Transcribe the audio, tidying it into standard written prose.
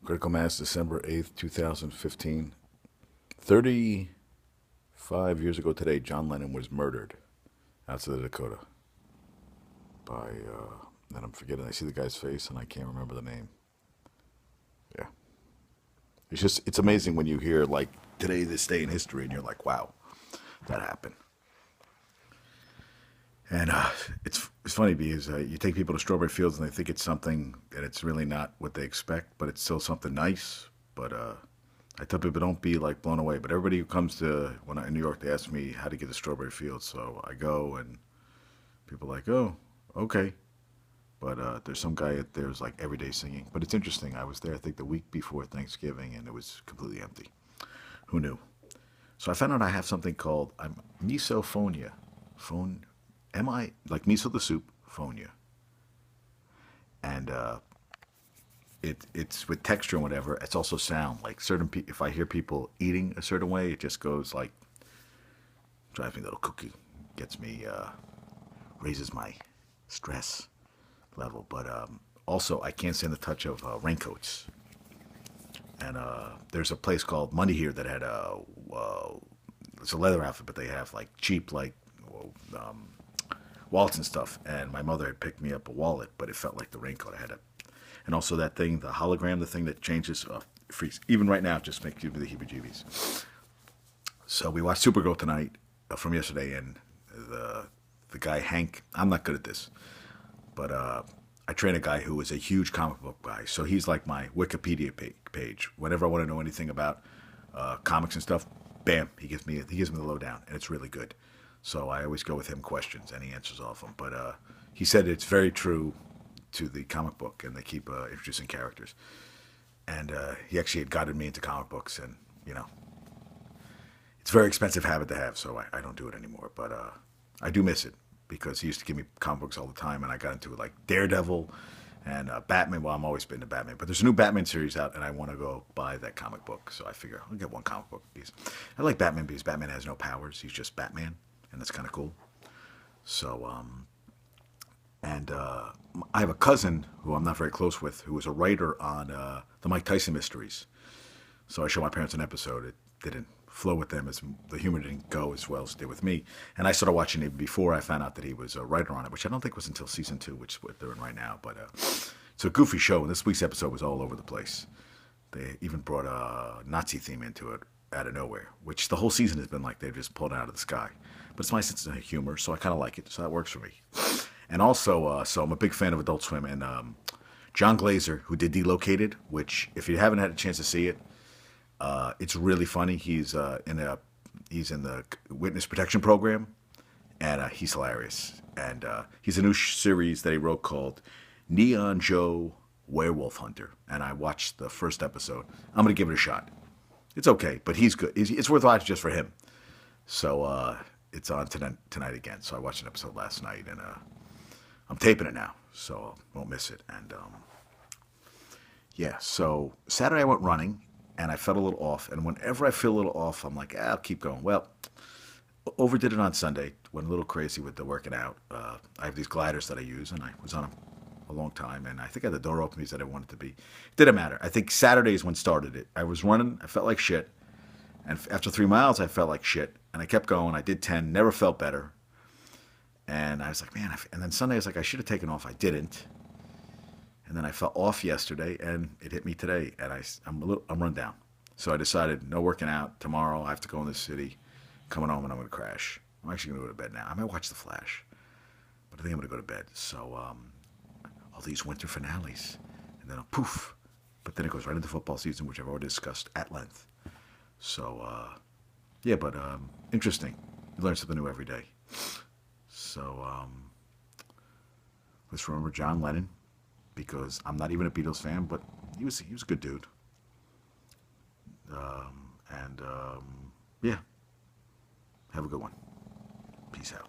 CriticalMass, December 8th, 2015. 35 years ago today, John Lennon was murdered outside of Dakota by, and I'm forgetting, I see the guy's face and I can't remember the name. Yeah. It's amazing when you hear, like, today, this day in history, and you're like, wow, that happened. And it's funny because you take people to strawberry fields and they think it's something and it's really not what they expect, but it's still something nice. But I tell people don't be like blown away. But everybody who comes to when I'm in New York, they ask me how to get to strawberry fields. So I go and people are like, oh, okay. But there's some guy out there who's like every day singing. But it's interesting. I was there I think the week before Thanksgiving and it was completely empty. Who knew? So I found out I have something called misophonia. Phone M-I, like miso the soup, phonia. And it's with texture and whatever. It's also sound. Like if I hear people eating a certain way, it just goes like, drives me a little cookie. Gets me, raises my stress level. But also, I can't stand the touch of raincoats. And there's a place called Money here that had it's a leather outfit, but they have like cheap, like, wallets and stuff, and my mother had picked me up a wallet, but it felt like the raincoat I had it. And also that thing, the hologram, the thing that changes, freaks. Even right now, it just makes you the heebie-jeebies. So we watched Supergirl tonight from yesterday, and the guy Hank, I'm not good at this, but I train a guy who is a huge comic book guy, so he's like my Wikipedia page. Whenever I want to know anything about comics and stuff, bam, he gives me the lowdown, and it's really good. So I always go with him questions, and he answers all of them. But he said it's very true to the comic book, and they keep introducing characters. And he actually had guided me into comic books, and, it's a very expensive habit to have, so I don't do it anymore. But I do miss it, because he used to give me comic books all the time, and I got into, like, Daredevil and Batman. Well, I'm always been to Batman. But there's a new Batman series out, and I want to go buy that comic book. So I figure I'll get one comic book piece. I like Batman because Batman has no powers. He's just Batman. And that's kind of cool. So, I have a cousin who I'm not very close with, who was a writer on the Mike Tyson mysteries. So I showed my parents an episode. It didn't flow with them, as the humor didn't go as well as it did with me. And I started watching it before I found out that he was a writer on it, which I don't think was until season 2, which is what they're in right now. But it's a goofy show, and this week's episode was all over the place. They even brought a Nazi theme into it out of nowhere, which the whole season has been like they've just pulled it out of the sky. But it's my sense of humor, so I kind of like it, so that works for me. And also, so I'm a big fan of Adult Swim, and John Glazer, who did Delocated, which, if you haven't had a chance to see it, it's really funny. He's in the witness protection program, and he's hilarious. And he's a new series that he wrote called Neon Joe Werewolf Hunter, and I watched the first episode. I'm going to give it a shot. It's okay, but he's good. It's worth watching just for him. So it's on tonight again. So I watched an episode last night, and I'm taping it now, so I won't miss it. And yeah, so Saturday I went running, and I felt a little off. And whenever I feel a little off, I'm like, I'll keep going. Well, overdid it on Sunday. Went a little crazy with the working out. I have these gliders that I use, and I was on them a long time, and I think I had the door open because I didn't want it to be. It didn't matter. I think Saturday is when started it. I was running. I felt like shit. And after 3 miles, I felt like shit. And I kept going. I did 10. Never felt better. And I was like, man. And then Sunday, I was like, I should have taken off. I didn't. And then I felt off yesterday, and it hit me today. And I'm run down. So I decided, no working out. Tomorrow, I have to go in the city. Coming home, and I'm going to crash. I'm actually going to go to bed now. I might watch The Flash. But I think I'm going to go to bed. So, all these winter finales. And then poof. But then it goes right into football season, which I've already discussed at length. So, yeah, but interesting. You learn something new every day. So, let's remember John Lennon, because I'm not even a Beatles fan, but he was a good dude. Yeah, have a good one. Peace out.